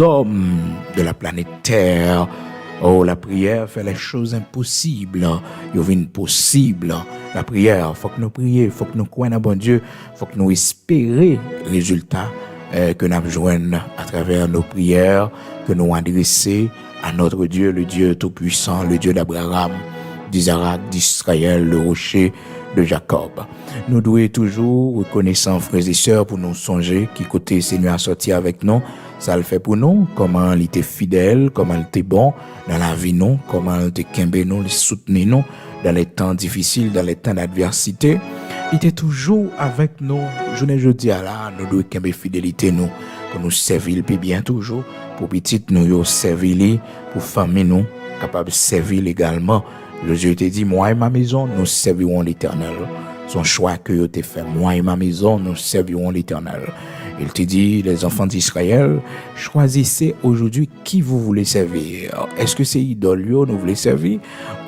hommes de la planète Terre. Oh, la prière fait les choses impossibles. Yo vin possible. La prière, faut que nous prions, faut que nous croyons en bon Dieu, faut que nous espérions résultats que nous joignons à travers nos prières, que nous adressons à notre Dieu, le Dieu Tout-Puissant, le Dieu d'Abraham, d'Isaac, d'Israël, le rocher de Jacob. Nous devons toujours reconnaissant frères et sœurs pour nous songer qui côté Seigneur a sorti avec nous. Ça le fait pour nous, comment il était fidèle, comment il était bon dans la vie nous, comment il était kembe nous, il soutenait nous dans les temps difficiles, dans les temps d'adversité. Il était toujours avec nous. Je ne dis à là, nous devons kembe fidélité nous, pour nous servir puis bien toujours, pour petite nous yo servir, pour famille nous, capable de servir également. Jésus te dit, moi et ma maison, nous servirons l'Éternel. Son choix que tu as fait, moi et ma maison, nous servirons l'Éternel. Il te dit, les enfants d'Israël, choisissez aujourd'hui qui vous voulez servir. Est-ce que c'est idole nous voulez servir?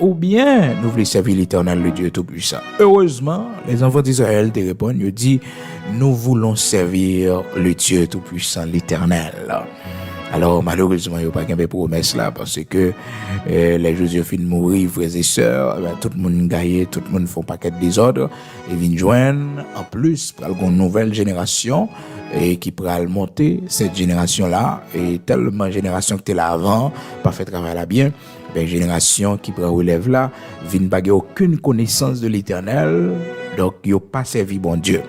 Ou bien nous voulons servir l'Éternel, le Dieu Tout-Puissant? Heureusement, les enfants d'Israël te répondent, ils disent, nous voulons servir le Dieu Tout-Puissant, l'Éternel. Alors, malheureusement, il n'y a pas de promesse là, parce que les Joséphine mourir, frères et sœurs, tout le monde gagne, tout le monde fait un paquet de désordre, et vient joindre, en plus, pour une nouvelle génération, et qui pourra monter, cette génération-là, et tellement génération que tu es là avant, pas fait travail là bien, ben, génération qui pourra relève là, vient pas aucune connaissance de l'Éternel, donc, il n'y a pas servi bon Dieu.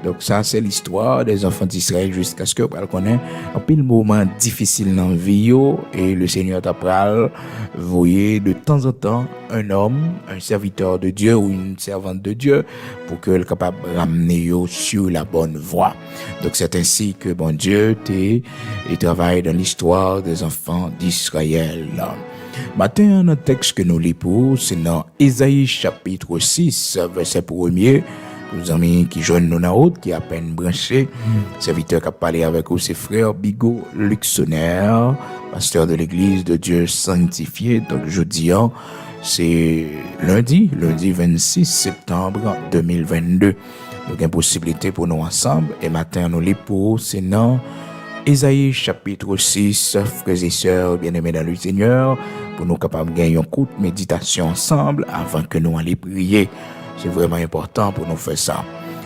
Donc ça, c'est l'histoire des enfants d'Israël jusqu'à ce que vous connaissez un peu le moment difficile dans la vie et le Seigneur t'apprend, voyez de temps en temps un homme, un serviteur de Dieu ou une servante de Dieu pour qu'elle soit capable de ramener sur la bonne voie. Donc c'est ainsi que bon Dieu travaille dans l'histoire des enfants d'Israël. Matin, notre texte que nous lisons, c'est dans Ésaïe chapitre 6, verset 1er. Nos amis qui joignent nous dans route, qui à peine branchés, serviteur qui a parlé avec vous, c'est frère Bigot Luxonnaire, pasteur de l'église de Dieu sanctifié. Donc, jeudi, c'est lundi 26 septembre 2022. Donc, une possibilité pour nous ensemble. Et matin, nous lisons, c'est dans Ésaïe chapitre 6, frères et sœurs bien-aimés dans le Seigneur, pour nous capables de gagner une courte méditation ensemble avant que nous allions prier. C'est vraiment important pour nous faire ça.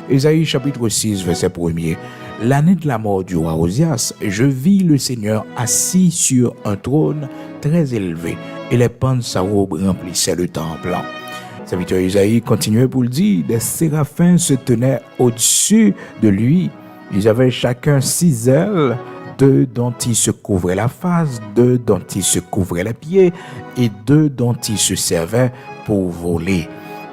Ésaïe chapitre 6, verset 1er. L'année de la mort du roi Osias, je vis le Seigneur assis sur un trône très élevé, et les pans de sa robe remplissaient le temple. Serviteur Ésaïe continuait pour le dire, des séraphins se tenaient au-dessus de lui. Ils avaient chacun 6 ailes, 2 dont ils se couvraient la face, 2 dont ils se couvraient les pieds, et 2 dont ils se servaient pour voler.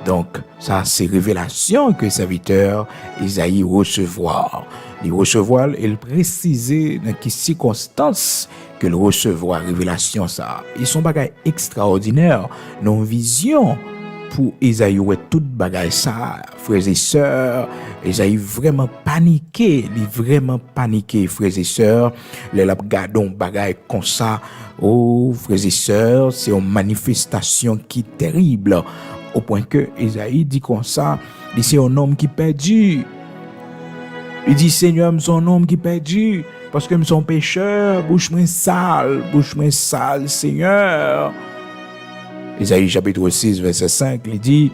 Donc, ça, c'est révélation que serviteur Isaïe recevoir. Il recevoir, il préciser dans quelles circonstances que le recevoir révélation ça. Ils sont bagages extraordinaires, non vision pour Isaïe ouais toute bagaille ça, frères et sœurs. Isaïe vraiment paniqué, frères et sœurs. Les l'a gardon bagaille comme ça. Oh, frères et sœurs, c'est une manifestation qui est terrible. Au point que Isaïe dit comme ça, il c'est un homme qui perdu. Il dit Seigneur, je suis un homme qui perdu parce que je suis un pécheur, bouche moi sale, Seigneur. Isaïe chapitre 6 verset 5, il dit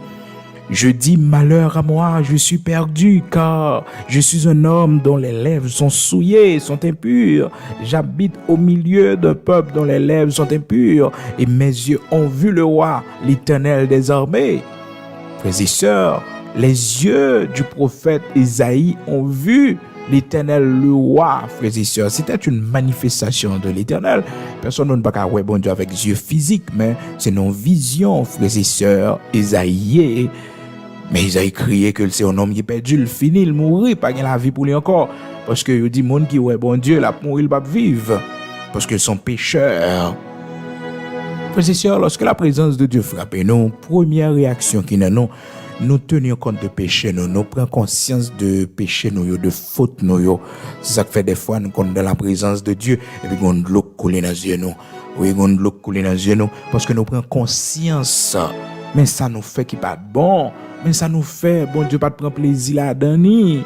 je dis malheur à moi, je suis perdu car je suis un homme dont les lèvres sont souillées, sont impures. J'habite au milieu d'un peuple dont les lèvres sont impures et mes yeux ont vu le roi, l'Éternel des armées. Frères et sœurs, les yeux du prophète Isaïe ont vu l'Éternel, le roi, frères et sœurs. C'était une manifestation de l'Éternel. Personne ne peut pas voir bon Dieu avec les yeux physiques, mais c'est nos visions, frères et sœurs, Isaïe. Mais Isaïe criait que c'est un homme qui est perdu, il finit, il mourit, pas la vie pour lui encore. Parce que il dit, monde qui ouais bon Dieu, la mourir, il va vivre. Parce qu'ils sont pécheurs. Frères et sœurs, lorsque la présence de Dieu frappe nous, première réaction qui nous, nous tenons compte de péché, nous prenons conscience de péché, de faute. C'est ça que fait des fois, nous sommes dans la présence de Dieu, et puis nous avons de l'eau coulée dans les yeux. Oui, nous avons de l'eau coulée dans les yeux, parce que nous prenons conscience. Mais ça nous fait qui pas bon. Mais ça nous fait, bon Dieu, pas de prendre plaisir là-dedans.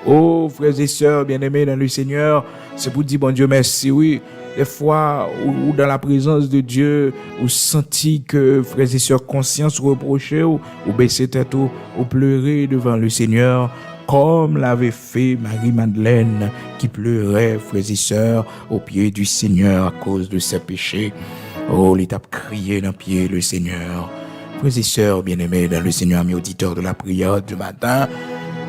Oh, frères et sœurs, bien-aimés dans le Seigneur, c'est pour dire, bon Dieu, merci, oui. des fois, ou dans la présence de Dieu, ou senti que frères et sœurs conscience reprochait, ou baisser tête, ou pleurer devant le Seigneur, comme l'avait fait Marie-Madeleine, qui pleurait, frères et sœurs, au pied du Seigneur à cause de ses péchés. Oh, l'étape crié dans le pied le Seigneur. Frères et sœurs bien-aimés dans le Seigneur, mes auditeurs de la prière du matin,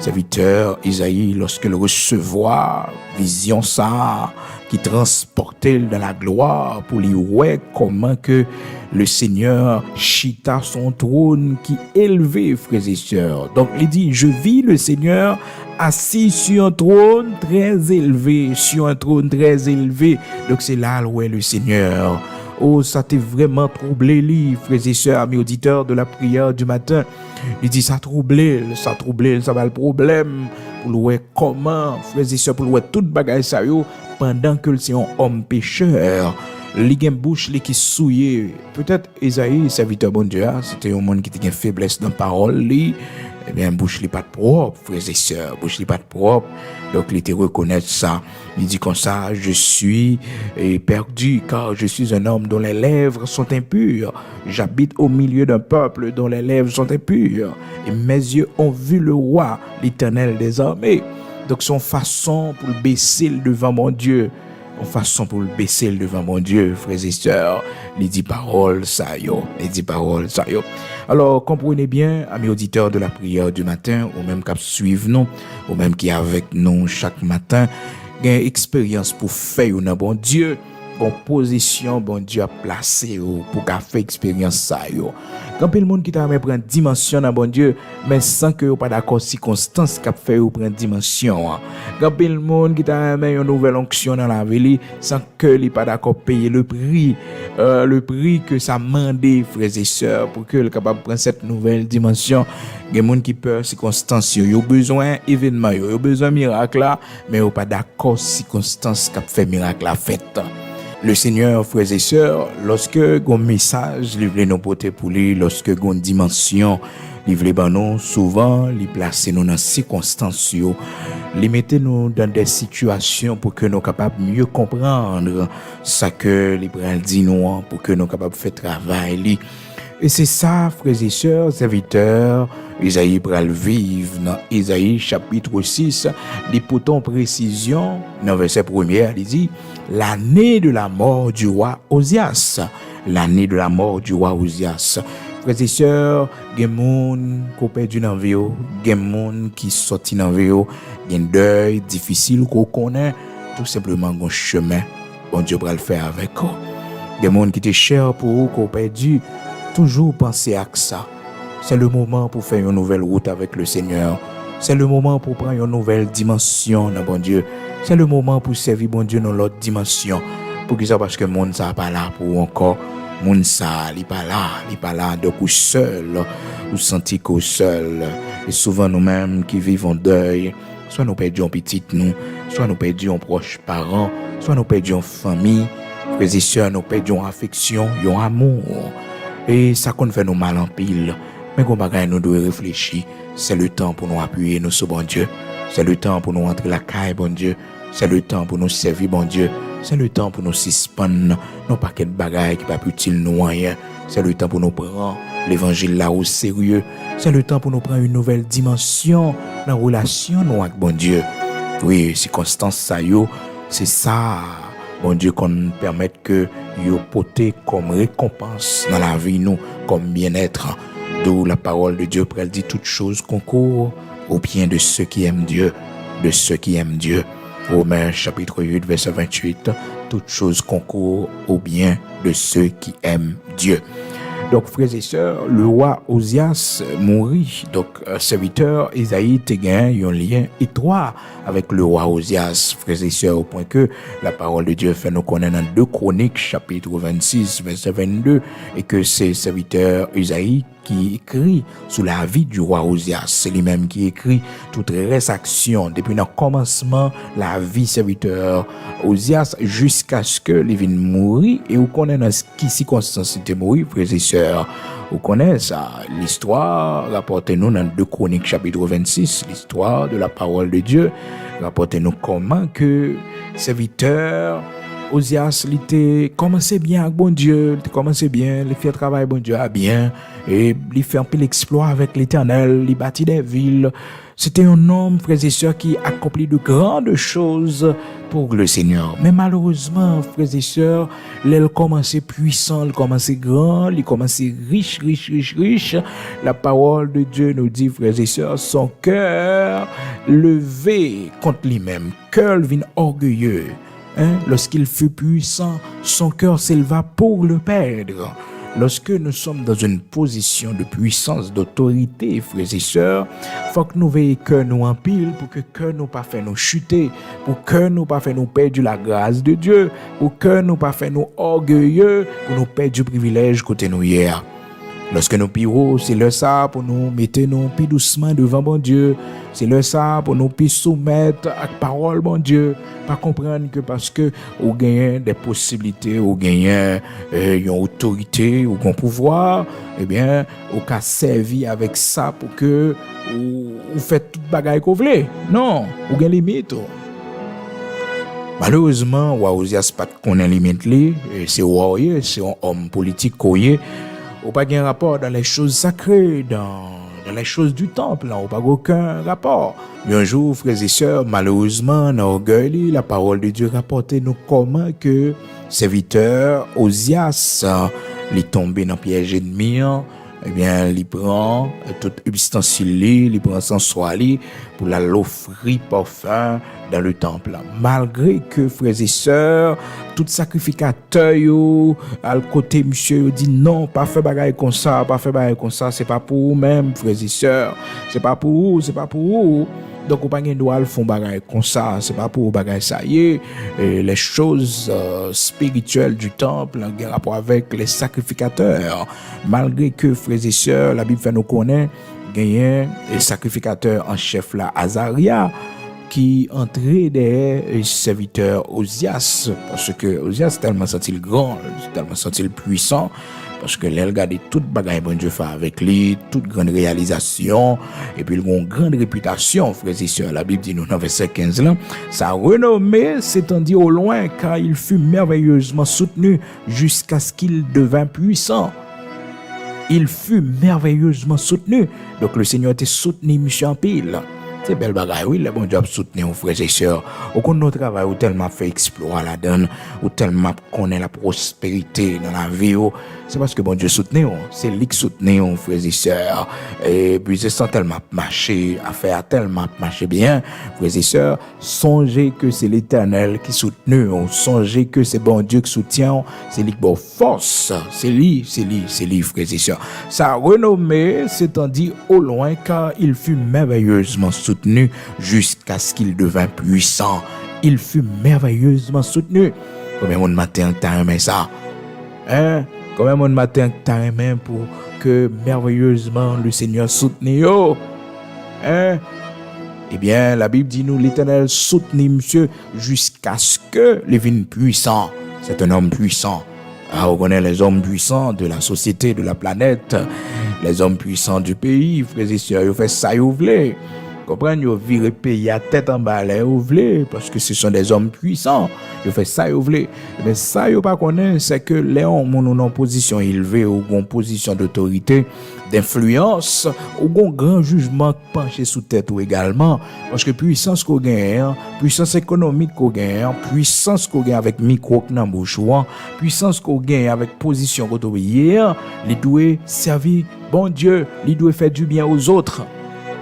serviteur Isaïe, lorsqu'il recevoir vision ça, qui transportait dans la gloire pour lui ouais comment que le Seigneur chita son trône qui élevait, frères et sœurs. Donc il dit, je vis le Seigneur assis sur un trône très élevé, sur un trône très élevé. Donc c'est là où est le Seigneur. Oh, ça t'a vraiment troublé, lui, frères et sœurs, amis auditeurs de la prière du matin. Il dit, ça troublé, ça va le problème. Pour louer comment, frères et sœurs, pour louer toute bagaille ça yo, pendant que c'est un homme pécheur. Li gen bouche li qui souillé. Peut-être Isaïe, serviteur bon Dieu, c'était un monde qui était une faiblesse dans parole li. Eh bien, bouche li pas de propre, frères et sœurs, bouche li pas de propre. Donc, il était reconnaître ça. Il dit comme ça, je suis perdu car je suis un homme dont les lèvres sont impures. J'habite au milieu d'un peuple dont les lèvres sont impures. Et mes yeux ont vu le roi, l'Éternel des armées. Donc, son façon pour le baisser devant mon Dieu. En façon pour le baisser devant mon Dieu, frères et sœurs, il dit parole ça yo, il dit parole ça yo. Alors, comprenez bien, amis auditeurs de la prière du matin, ou même qui suivent nous, ou même qui est avec nous chaque matin, il y a une expérience pour faire un bon Dieu, bon position, bon Dieu a placé pour faire expérience ça yo. Quand le monde qui t'a même prendre dimension dans bon Dieu, mais sans que vous pas d'accord circonstance qui fait ou prendre dimension. Quand le monde qui t'a même une nouvelle onction dans la vie, sans que il pas d'accord payer le prix que ça mandé frères et sœurs pour que le capable prendre cette nouvelle dimension. Il y a des gens qui peur circonstance, ils ont besoin événement, ils ont besoin miracle là, mais ils pas d'accord circonstance qui fait miracle la fête. Le Seigneur, frères et sœurs, lorsque un message, il veut nous porter pour lui, lorsque une dimension, il veut nous, souvent, il place nous dans des circonstances, il met nous dans des situations pour que nous capables mieux comprendre ce que il dit nous, pour que nous capables faire travail. Et c'est ça, frères et sœurs, serviteurs, Isaïe pral vivre dans Isaïe chapitre 6, dit pourtant précision, dans verset 1er, il dit, l'année de la mort du roi Osias. L'année de la mort du roi Osias. Frères et sœurs, il y a des gens qui ont perdu dans la vie, il y a des gens qui sont sortis dans la vie, il y a un deuil difficile qu'on connaît, tout simplement un chemin, bon Dieu va le faire avec eux. Il y a des gens qui étaient chers pour eux, qui ont perdu. Toujours penser à ça. C'est le moment pour faire une nouvelle route avec le Seigneur. C'est le moment pour prendre une nouvelle dimension dans bon Dieu. C'est le moment pour servir bon Dieu dans l'autre dimension. Pour que ça parce que le monde ça pas là pour encore. Le monde ça il pas là donc ou seul, ou sentir qu'au seul. Et souvent nous-mêmes qui vivons deuil, soit nous perdons un petit nous, soit nous perdons un proche parent, soit nous perdons famille, frères et sœurs, nous perdons affection, un amour. Et ça qu'on fait nous mal en pile. Mais qu'on bagaille nous doit réfléchir. C'est le temps pour nous appuyer nous sur bon Dieu. C'est le temps pour nous entrer la caille bon Dieu. C'est le temps pour nous servir bon Dieu. C'est le temps pour nous suspendre nos paquets de bagailles qui pas utile nous rien. C'est le temps pour nous prendre l'évangile là au sérieux. C'est le temps pour nous prendre une nouvelle dimension dans la relation nous avec bon Dieu. Oui, circonstance ça yo, c'est ça. Bon Dieu qu'on permette que yo porter comme récompense dans la vie nous comme bien-être. D'où la parole de Dieu elle dit toutes choses concourent au bien de ceux qui aiment Dieu, de ceux qui aiment Dieu. Romains chapitre 8 verset 28, toutes choses concourent au bien de ceux qui aiment Dieu. Donc, frères et sœurs, le roi Osias mourit. Donc, serviteur Isaïe te gagne un lien étroit avec le roi Osias, frères et sœurs, au point que la parole de Dieu fait nous connaître dans 2 Chroniques, chapitre 26, verset 22, et que c'est serviteur Isaïe qui écrit sous la vie du roi Osias. C'est lui-même qui écrit toute reste action depuis le commencement la vie serviteur Osias jusqu'à ce que il vienne mourir. Et vous connaissez dans qui circonstance il était mort, frères et sœurs. Vous connaissez ça, l'histoire, rapportez-nous dans 2 Chroniques chapitre 26, l'histoire de la parole de Dieu. Rapportez-nous comment que serviteur Osias, il était commencé bien avec bon Dieu, il était commencé bien, il fait travail bon Dieu à bien, et il fait un peu l'exploit avec l'Éternel, il bâtit des villes. C'était un homme, frères et sœurs, qui accomplit de grandes choses pour le Seigneur. Mais malheureusement, frères et sœurs, il commençait puissant, il commençait grand, il commençait riche. La parole de Dieu nous dit, frères et sœurs, son cœur levé contre lui-même, cœur vin orgueilleux. Lorsqu'il fut puissant, son cœur s'éleva pour le perdre. Lorsque nous sommes dans une position de puissance, d'autorité, frères et sœurs, faut que nous veillions que nous en pile pour que nous pas fait nous chuter, pour que nous pas fait nous perdre la grâce de Dieu, pour que nous pas fait nous orgueilleux, pour nous perdre du privilège côté nous hier. Lorsque nous pirons, c'est le ça pour nous mettre nous plus doucement devant bon Dieu. C'est le ça pour nous plus soumettre à la parole bon Dieu. Pas comprendre que parce que vous gagnez des possibilités, vous gagnez une autorité ou un pouvoir, eh bien, vous avez servi avec ça pour que vous faites toute bagaille que vous voulez. Non, vous avez limite. Malheureusement, Osias pas qu'on a limite li, c'est un homme politique koye. Ou pas de rapport dans les choses sacrées, dans les choses du temple, ou pas aucun rapport. Mais un jour, frères et sœurs, malheureusement, dans l'orgueil, la parole de Dieu rapportait nous comment que serviteur Osias, il est tombé dans le piège ennemi, eh bien, il prend tout ustensile, il prend son soie pour l'offrir parfum dans le temple. Malgré que, frères et sœurs, tout sacrificateur, à le côté, monsieur, dit non, pas faire bagaille comme ça, c'est pas pour vous-même, frères et sœurs, c'est pas pour vous. Donc, on pas de droit à faire bagaille comme ça, c'est pas pour bagaille ça y est. Et les choses spirituelles du temple en rapport avec les sacrificateurs. Malgré que, frères et sœurs, la Bible fait nous connaître, gagné les sacrificateurs en chef là, Azaria, qui entrait des serviteurs Osias, parce que Osias tellement senti grand, tellement senti puissant, parce que l'elle regardait toute bagaille bon Dieu fait avec lui, toute grande réalisation, et puis il a une grande réputation, frères et sœurs. La Bible dit nous dans verset 15 là, sa renommée s'étendit au loin, car il fut merveilleusement soutenu jusqu'à ce qu'il devint puissant. Il fut merveilleusement soutenu. Donc le Seigneur était soutenu, monsieur en pile. C'est belle bagaille, oui, le bon Dieu a soutenu aux frères et sœurs. Au cours de notre travail, ou tellement fait explorer la donne, ou tellement connaît la prospérité dans la vie, c'est parce que bon Dieu soutenu, c'est lui qui soutenu aux frères et sœurs. Et puis c'est sans tellement marcher, affaire tellement marcher bien, frères et sœurs, songez que c'est l'Éternel qui soutenu, songez que c'est bon Dieu qui soutient, c'est lui qui donne force, c'est lui, frères et sœurs. Sa renommée s'étendit au loin car il fut merveilleusement soutenu jusqu'à ce qu'il devint puissant. Il fut merveilleusement soutenu. Combien de matin t'as aimé ça? Combien de matin t'as aimé pour que merveilleusement le Seigneur soutenu? Eh bien, la Bible dit nous, l'Éternel soutenait monsieur jusqu'à ce que le vienne puissant. C'est un homme puissant. On connaît les hommes puissants de la société, de la planète, les hommes puissants du pays, frères et sœurs, ils font ça, ils voulaient. Comprenez, ils virent pays à tête en bas, ils voulaient, parce que ce sont des hommes puissants. Ils font ça, ils voulaient. Mais ça, ils pas connaissent, c'est que les hommes ont une position élevée, ou une position d'autorité, d'influence, ou un grand jugement penché sous tête ou également. Parce que puissance qu'on gagne, puissance économique qu'on gagne, puissance qu'on gagne avec micro dans bouche, puissance qu'on gagne avec position qu'on doit hier, il doit servir bon Dieu, il doit faire du bien aux autres.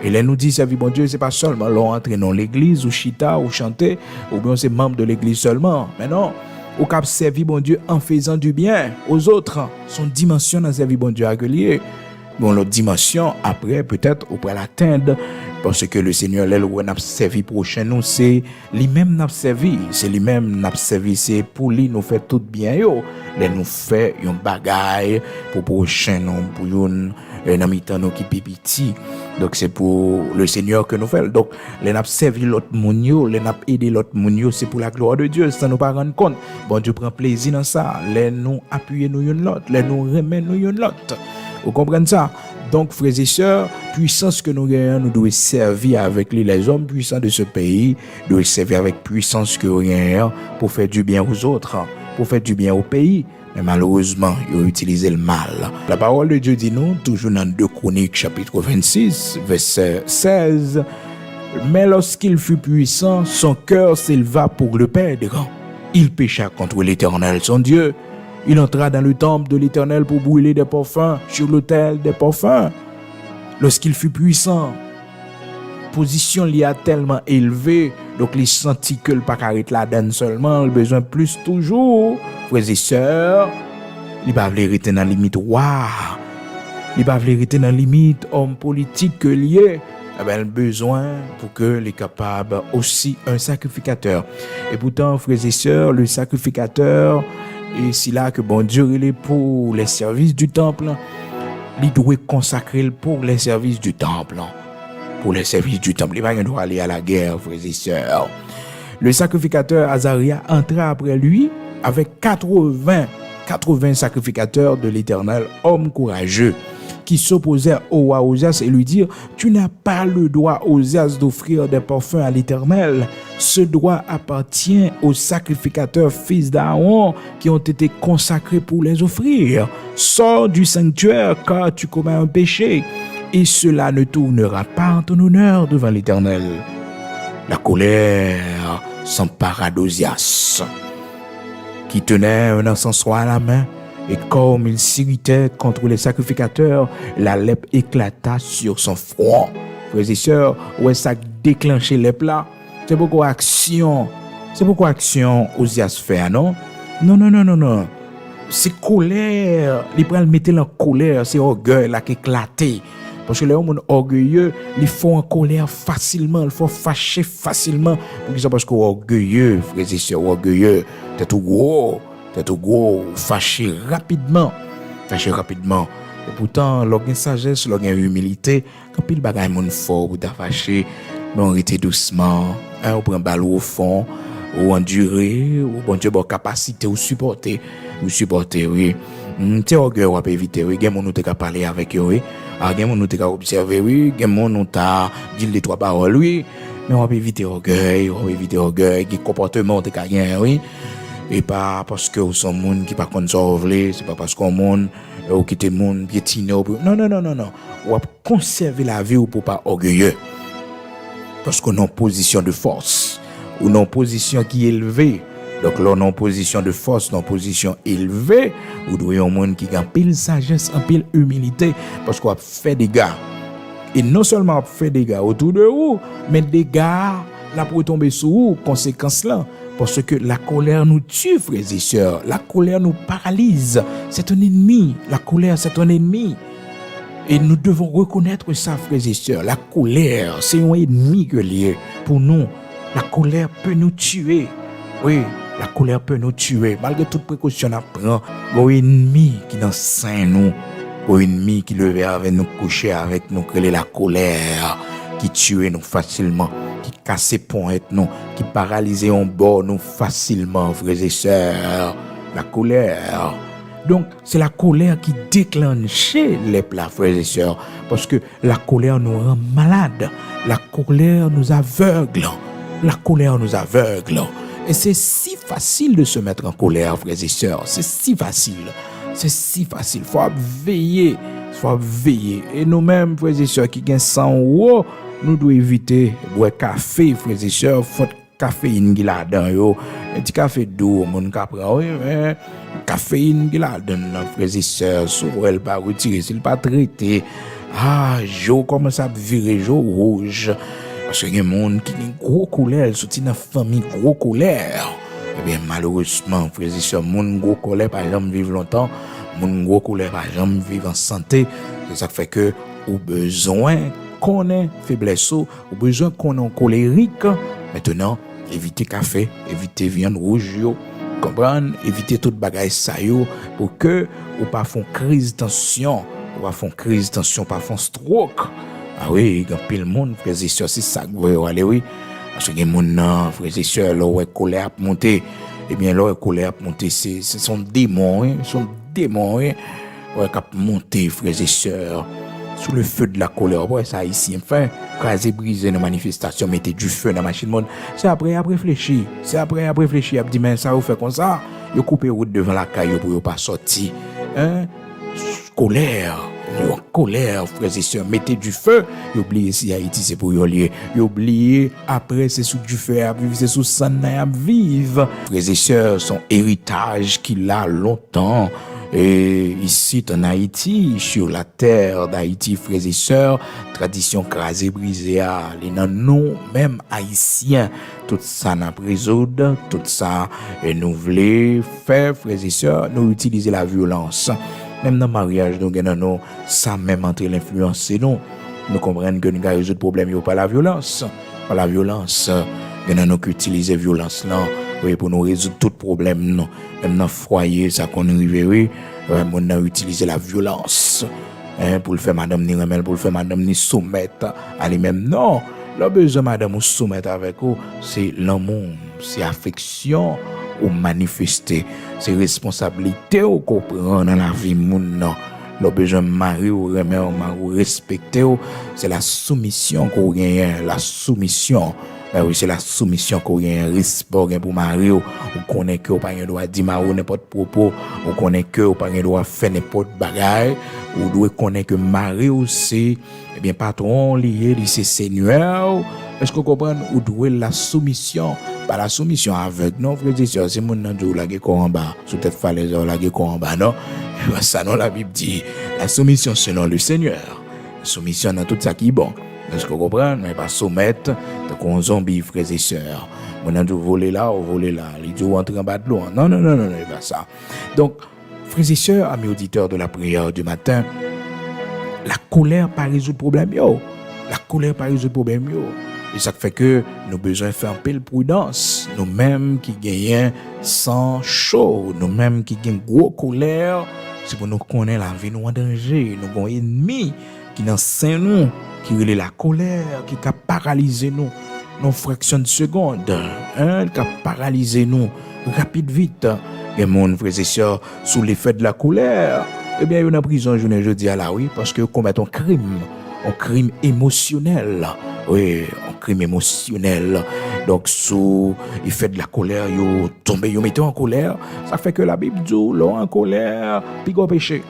Et là, nous dit servir bon Dieu, c'est pas seulement l'entrer dans l'église, ou chita, ou chanter, ou bien c'est membre de l'église seulement. Mais non, au cap servir bon Dieu en faisant du bien aux autres. Son dimension dans servir bon Dieu régulier. Bon, l'autre dimension, après, peut-être, on peut l'atteindre, parce que le Seigneur, là, où on a servi prochain, nous, c'est lui-même n'a servi. C'est lui-même n'a servi, c'est pour lui, nous fait tout bien, yo. Là, nous fait un bagaille pour prochain, nous, pour une ami-temps, nous, qui pipiti. Donc, c'est pour le Seigneur que nous faisons. Donc, les n'a servi l'autre moun yo, les n'a aidé l'autre moun yo, c'est pour la gloire de Dieu, ça nous pas rendre compte. Bon Dieu prend plaisir dans ça. Les nous appuyer nous une l'autre, les nous remet nous une l'autre. Vous comprenez ça? Donc, frères et sœurs, puissance que nous gagnons, nous devons servir avec les hommes puissants de ce pays, nous devons servir avec puissance que nous gagnons pour faire du bien aux autres, pour faire du bien au pays. Mais malheureusement, ils ont utilisé le mal. La parole de Dieu dit nous, toujours dans 2 Chroniques, chapitre 26, verset 16, « Mais lorsqu'il fut puissant, son cœur s'éleva pour le perdre. Il pécha contre l'Éternel, son Dieu. Il entra dans le temple de l'Éternel pour brûler des parfums sur l'autel des parfums. Lorsqu'il fut puissant, position l'y a tellement élevée, donc il sentit que le pas arrêter la donne seulement, le besoin plus toujours. Frères et sœurs, il va vérité dans la limite roi, il va vérité dans la limite homme politique que lié. Le besoin pour que les capable aussi un sacrificateur. Et pourtant, frères et sœurs, le sacrificateur, et c'est là que bon Dieu il est pour les services du temple, il doit consacrer pour les services du temple. Pour les services du temple, il va doit aller à la guerre, frères et sœurs. Le sacrificateur Azaria entra après lui avec 80 sacrificateurs de l'Éternel, hommes courageux, qui s'opposèrent au roi Osias et lui dirent: tu n'as pas le droit, Osias, d'offrir des parfums à l'Éternel. Ce droit appartient aux sacrificateurs fils d'Aaron qui ont été consacrés pour les offrir. Sors du sanctuaire car tu commets un péché et cela ne tournera pas en ton honneur devant l'Éternel. La colère s'empara d'Osias, qui tenait un encensoir à la main. Et comme il s'irritait contre les sacrificateurs, la lèpre éclata sur son front. Frères et sœurs, ouais, ça déclenché lèpre là. C'est pourquoi action Osias fait, non? Non. C'est colère. Il prend le mettre en colère, c'est orgueil là qui éclaté. Parce que les hommes orgueilleux, ils font en colère facilement, ils font fâcher facilement. Parce que orgueilleux, frères et sœurs, orgueilleux, t'es tout gros, fâché rapidement. Et pourtant, l'organe sagesse, l'organe humilité, quand il bagaille mon fort ou t'as fâché, mais on était doucement, on prend balle au fond, ou endurer, ou bon Dieu, bonne capacité, ou supporter, oui. T'es orgueil, on peut éviter, oui. Gen moun nou te ka parler avec eux, oui. Gen moun nou te ka observer, oui. Gen moun nou ta dit les 3 paroles, oui. Mais on peut éviter orgueil, qui comportement te ka gen, oui. Et pas parce que son monde qui pas contre sauver, c'est pas parce qu'on monde ou qui te monde piétiner. Non. On va conserver la vie ou pour pas orgueilleux. Parce qu'on est en position de force, ou en position qui est élevée. Donc là, on est en position de force, en position élevée, ou doit un monde qui a pile sagesse, en pile humilité, parce qu'on a fait des gars. Et non seulement on fait des gars autour de vous, mais des gars là pour tomber sur vous, conséquence là. Parce que la colère nous tue, frères et sœurs. La colère nous paralyse. C'est un ennemi. La colère, c'est un ennemi. Et nous devons reconnaître ça, frères et sœurs. La colère, c'est un ennemi que lié pour nous. La colère peut nous tuer. Oui, la colère peut nous tuer. Malgré toute précaution à prendre, il y a un ennemi qui dans sein nous. Il y a un ennemi qui levé avec nous, coucher avec nous, qui est la colère, qui tue nous facilement, qui casse pont avec nous, qui paralyse en bord nous facilement, frères et sœurs. La colère. Donc, c'est la colère qui déclenche les plats, frères et sœurs. Parce que la colère nous rend malades. La colère nous aveugle. Et c'est si facile de se mettre en colère, frères et sœurs. C'est si facile. Faut veiller. Et nous-mêmes, frères et sœurs, qui gagnent 100 €, nous devons éviter boire café, frères et sœurs. Faut caféine qui là dedans yo. Un petit café doux, mon prend, oui, mais caféine qui là dedans, frères et sœurs, souvent elle pas retirer, s'il pas traité. Jo commence à virer jo rouge. Parce que y a des gens qui ont gros colère, sorti dans la famille gros colère. Eh bien, malheureusement, frères et sœurs, mon gros colère, par exemple, vivre longtemps, mon gros colère, par exemple, vivre en santé. C'est ça qui fait que, au besoin qu'on ait faiblesse, au besoin qu'on ait colérique. Maintenant, évitez café, évitez viande rouge, comprendre, évitez toute bagaille ça yo, pour que, ou pas font crise de tension, pas font stroke. Ah oui, il y a pile monde, frères et sœurs, c'est ça que vous voyez, oui. Parce que les gens, frères et sœurs, là où est colère à monter, eh bien, là où est colère à monter, c'est son démon, hein, ouais, qui monter, frères et sœurs. sous le feu de la colère. Ouais, ça ici, enfin, craser, briser nos manifestations, mettez du feu dans la machine monde. C'est après réfléchir. C'est après réfléchir. Il dit, mais ça vous fait comme ça. Vous coupez route devant la caille pour ne pas sortir. Hein? Colère. En colère, frères et sœurs, mettez du feu. Oubliez si Haïti c'est pour y lier. Oubliez après c'est sous du feu à vivre, c'est sous sang à vivre. Frères et sœurs, son héritage qu'il a longtemps. Et ici en Haïti, sur la terre d'Haïti, frères et sœurs, tradition crasée, brisée, les nous, même haïtiens, tout ça n'a résoudre, tout ça, et nous voulons faire, frères et sœurs, nous utiliser la violence. Même dans le mariage, nous, ça même entre l'influence, c'est nous. Nous comprenons que nous avons résoudre le problème par la violence. Par la violence, nous avons utilisé la violence là. Oui, pour nous résoudre tout problème, non. Même dans le foyer, ça qu'on arrive, oui, on a utilisé la violence, pour le faire madame ni remel, pour le faire madame ni soumettre à lui-même. Non, le besoin madame ou soumettre avec vous, c'est l'amour, c'est affection ou manifester, c'est responsabilité ou comprendre dans la vie moun non. Le besoin mari ou remet ou respecter, c'est la soumission qu'on gagne, la soumission. Oui, c'est la soumission qu'on a un respect pour Marie. On connaît que on pas droit dire Marie n'importe propos, on connaît que on pas droit faire n'importe bagaille, on doit connaître que Marie aussi eh bien patron lié c'est seigneur. Est-ce que vous comprenez ou doit la soumission, pas la soumission avec non frères et sœurs, c'est mon nan la gué en bas, sous tête falaise la gué en bas non. Ça non la Bible dit la soumission selon le Seigneur. La soumission dans tout ça qui est bon. Est-ce que vous comprenez? Mais pas soumettre qu'on zombie, frères et sœurs. On a dû voler là, ou voler là. Les deux entrer en bas de l'eau. Non, pas ça. Donc, frères et sœurs, amis auditeurs de la prière du matin, la colère pas résout le problème, yo. La colère pas résout le problème, yo. Et ça fait que nous besoin de faire un peu de prudence. Nous-mêmes qui gagnons sang chaud, nous-mêmes qui gagnons gros colère, c'est pour nous connaître la vie, nous en danger. Nous avons ennemis qui dans sein nous, qui relève la colère, qui a paralysé nous, nos fractions de seconde, qui a paralysé nous, rapide vite. Et mon frères et sœurs, sous l'effet de la colère, eh bien, il y a une prison, je dis à la oui, parce que commettent un crime émotionnel. Oui, un crime émotionnel. Donc, sous l'effet de la colère, ils tombent, ils mettent en colère. Ça fait que la Bible dit, l'on en colère, puis qu'on péché.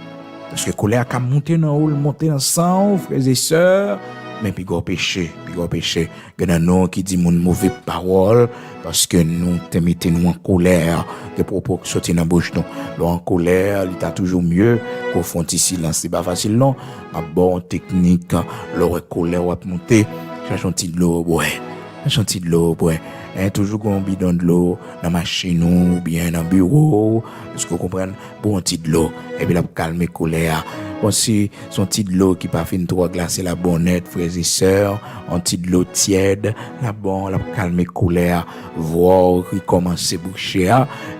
Parce que la colère a monté dans le monté dans le sang, frères et sœurs, mais puis qu'on péché. Il y a nous qui dit mon mauvaise parole, parce que nous te mettons nous en colère, des propos qui sortent dans la bouche. Nous en colère, il est toujours mieux qu'on fasse silence. C'est pas facile, non. Ma bonne technique, leur colère va monter. Cherche un petit de l'eau, ouais. Toujours qu'on bidon de l'eau dans ma machine ou bien dans le bureau. Est-ce que vous comprenez? Bon, un petit de l'eau. Et puis, la calmer colère. Aussi, son petit de l'eau qui pas fin trop glacer la bonnette, frères et sœurs. Un petit de l'eau tiède. La calmer colère. Voir qu'il commence à boucher.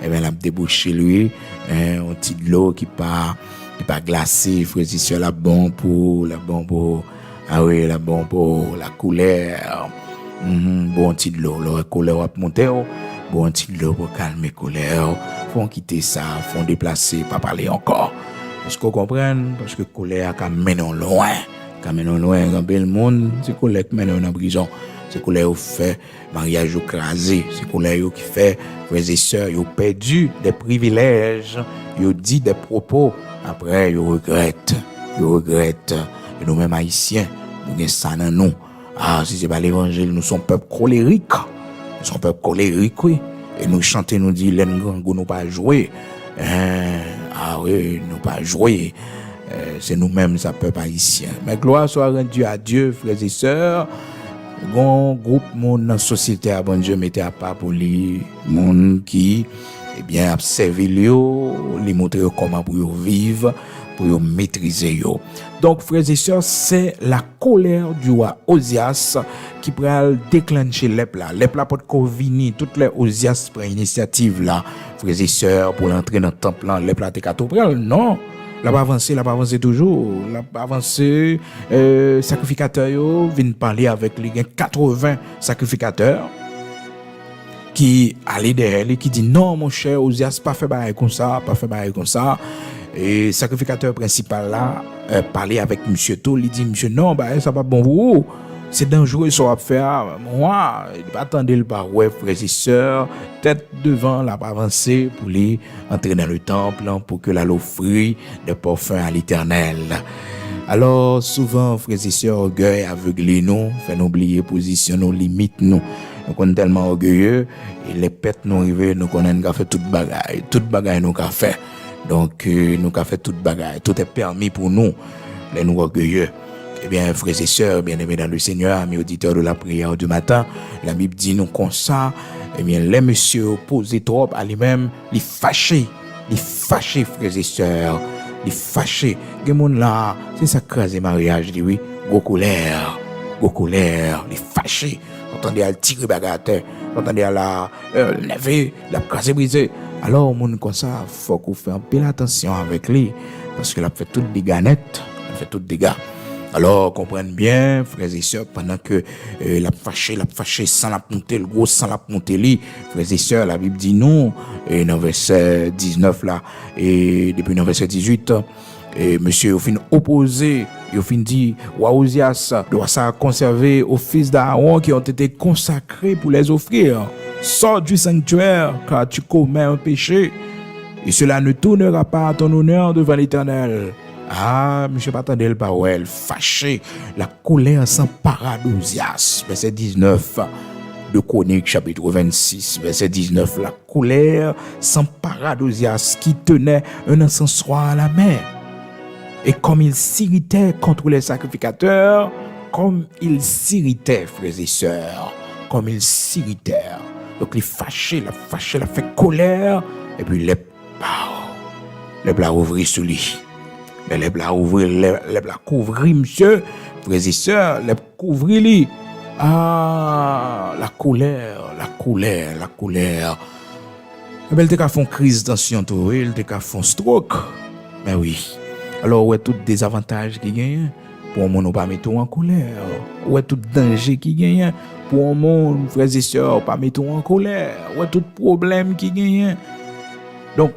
Et bien, la déboucher lui. Un petit de l'eau qui pas glacé, frères et sœurs. La bon pour. Ah oui, la bon pour la colère. Bon petit de l'eau, la colère va monter. Bon petit de l'eau pour calmer colère. Faut quitter ça, faut déplacer, pas parler encore. Est-ce que vous comprenez? Parce que colère quand mène loin. Quand le monde, c'est colère qui mène en prison. C'est colère qui fait mariage écrasé. C'est colère qui fait frères et sœurs, ils ont perdu des privilèges. Ils ont dit des propos. Après, ils regrettent. Et nous-mêmes haïtiens, nous avons ça dans nous. Ah, si c'est pas l'évangile, nous sommes peuple colérique. Oui. Et nous chantons, nous disons, nous pas jouer. Ah oui, nous pas jouer. C'est nous-mêmes, ça peuple haïtien. Mais gloire soit rendue à Dieu, frères et sœurs. Bon groupe, mon société, à bon Dieu, mettez à part pour les monde qui, eh bien, observer les montrer comment pour vivre, pour maîtriser yo. Donc, frères et sœurs, c'est la colère du roi Osias qui pourrait déclencher l'épla. L'épla pour Covini, toutes les Osias prennent initiative là, frères et sœurs, pour l'entrer dans le temple là, l'épla te kato pral, non. La pas avancé toujours. La pas avancé, sacrificateurs yo, viennent parler avec les 80 sacrificateurs qui allaient derrière lui, qui dit non, mon cher Osias, pas fait bail comme ça. Et sacrificateur principal là, parler avec monsieur tout, il dit monsieur non, bah ça pas bon pour vous. C'est dangereux ça va faire. Moi, il pas attendre le par ouais frères et sœurs, tête devant la pas avancer pour lui entrer dans le temple pour que la l'offrir des parfums à l'Éternel. Alors souvent frères et sœurs, orgueil aveugle nous, fait nous oublier position nos limites nous. Nous sommes tellement orgueilleux et les pètes nous arrivent, nous connaissons qu'à faire toute bagaille nous qu'a fait. Donc nous qu'a fait toute bagaille, tout est permis pour nous, les nous orgueilleux. Eh bien, frères et sœurs, bien-aimés dans le Seigneur, amis auditeurs de la prière du matin, la Bible dit nous comme ça, eh bien, les messieurs opposés trop à lui-même, les fâchés, frères et sœurs, les fâchés. Les gens là, c'est ça crase mariage, dit oui, gros colère, les fâchés. Entendez à tirer bagarre, entendez à la lever, la casser brisée. Alors, mon comme ça, faut qu'on fasse un peu attention avec lui, parce qu'il a fait tout dégâts net, il fait tout dégâts. Alors, comprenez bien, frères et sœurs, pendant que la fâché, sans la monter, le gros, sans la monter, lui, frères et sœurs, la Bible dit non, et dans verset 19 là, et depuis dans verset 18, et monsieur, au fin opposé, au fin dit, Ozias doit ça conserver aux fils d'Aaron qui ont été consacrés pour les offrir. Sors du sanctuaire, car tu commets un péché, et cela ne tournera pas à ton honneur devant l'Éternel. Ah, monsieur Patandel Powell, fâché, la colère s'empara d'Ozias, verset 19 de Chroniques, chapitre 26, verset 19, la colère s'empara d'Ozias qui tenait un encensoir à la main. Et comme il s'irritait contre les sacrificateurs, comme il s'irritait, frères et sœurs, comme il s'irritait. Donc il fâché, la fait colère, et puis les blas ouvrir sous lui. Mais les blas ouvrir, les blas couvrir, monsieur, frères et sœurs, les couvrir lui. Ah, la colère. Mais elle te fait une crise de tension, elle te fait un stroke. Mais oui. Alors, où est tout désavantage qui gagne pour un monde pas mettre en colère? Où est tout danger qui gagne pour un monde, frères et sœurs, pas mettre en colère? Où est tout problème qui gagne? Donc,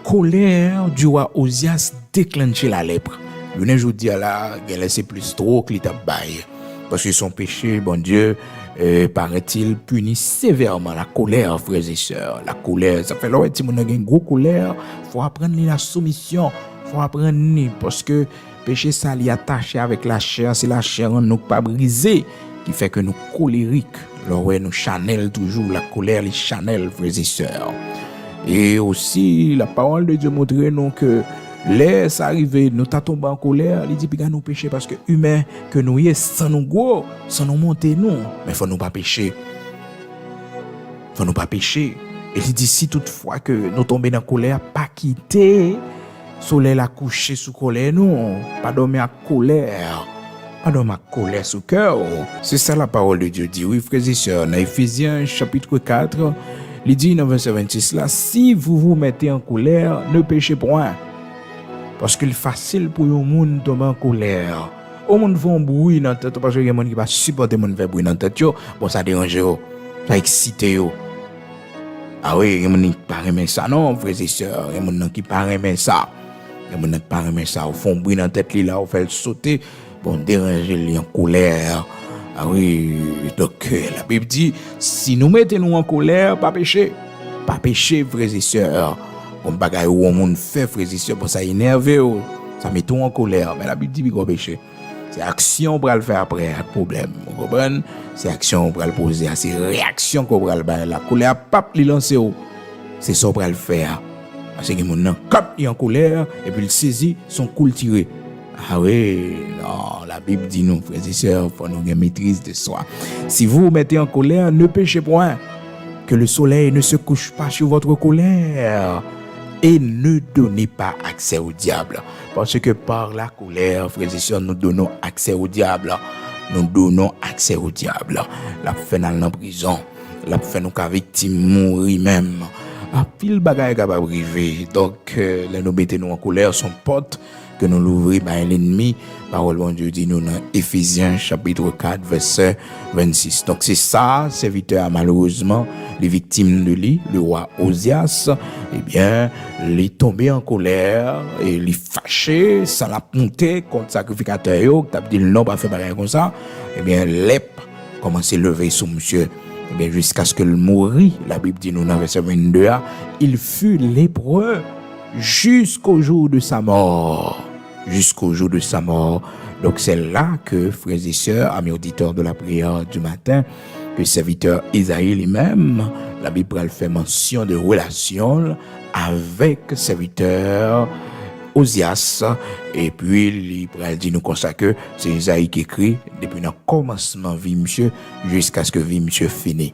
colère du roi Ozias déclencher la lèpre. Le jour dit là, il a laissé plus trop que l'état bail. Parce que son péché, bon Dieu, paraît-il, punit sévèrement la colère, frères et sœurs. La colère, ça fait là, si on a une grosse colère, faut apprendre la soumission. Faut apprendre parce que péché ça li attaché avec la chair, c'est la chair en nous pas brisée qui fait que nous colériques. Alors ouais, nous chanel toujours la colère, les chanel frères et sœurs. Et aussi la parole de Dieu montre nous que laisse arriver nous t'a tombé en colère, il dit puis nous pécher parce que humain que nous y est sans nous gros, sans nous monter nous, mais faut nous pas pécher. Et il dit si toutefois que nous tomber dans colère, pas quitter soleil la coucher sous colère non, pas dormir à colère sous cœur. C'est ça la parole de Dieu dit. Oui frères et sœurs, dans Éphésiens chapitre 4, il dit dans verset 26 là, si vous vous mettez en colère, ne péchez point. Parce qu'il est facile pour un monde tomber en colère. Au monde font bruit dans tête parce que y a monde qui va supporter monde faire bruit dans tête yo, bon ça dérange yo, ça excite yo. Ah oui, y a monde qui pas aimer ça non, frères et sœurs, y a monde qui pas aimer ça. Les gens pas aimer ça, au fond bruit dans tête là, au fait sauter, bon déranger les en colère. Ah oui, donc la Bible dit si nous mettons en colère, pas pécher, frères et sœurs. Bon bagaille où on monde fait frères et sœurs pour ça énerver, ça met tout en colère, mais la Bible dit qu'on pécher. C'est action pour le faire après un problème, vous comprenez? C'est action pour le poser, c'est réaction qu'on va le faire. La colère pas li lancer, c'est ça pour le faire. Parce que mon cap est en colère et puis il saisit son coup tiré. Ah oui, non, la Bible dit nous, frères et sœurs, faut nous une maîtrise de soi. Si vous vous mettez en colère, ne péchez point. Que le soleil ne se couche pas sur votre colère. Et ne donnez pas accès au diable. Parce que par la colère, frères et sœurs, nous donnons accès au diable. La fait dans la prison. La fait nous qu'à victime mourir même. A pile bagaille capable arriver. Donc, les nous mettons en colère, son pote, que nous l'ouvrir par l'ennemi. Parole bon Dieu dit nous dans Éphésiens chapitre 4 verset 26. Donc c'est ça, serviteur malheureusement, les victimes de lui, le roi Osias, eh bien, il est tombé en colère et il est fâché, ça l'a monté contre sacrificateur yo, qui a dit non pas faire pareil comme ça. Eh bien, l'ép commence à lever sur monsieur. Eh bien, jusqu'à ce qu'il mourit, la Bible dit nous dans verset 22, il fut lépreux jusqu'au jour de sa mort. Jusqu'au jour de sa mort. Donc c'est là que, frères et sœurs, amis auditeurs de la prière du matin, que le serviteur Isaïe lui-même, la Bible fait mention de relation avec le serviteur Osias, et puis il dit nous comme ça que c'est Isaïe qui écrit depuis le commencement vie monsieur jusqu'à ce que vie monsieur finisse.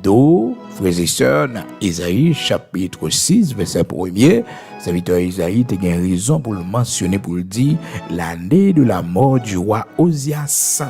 Donc, frères et sœurs, dans Isaïe chapitre 6 verset 1er, serviteur Isaïe a une raison pour le mentionner, pour le dire l'année de la mort du roi Osias.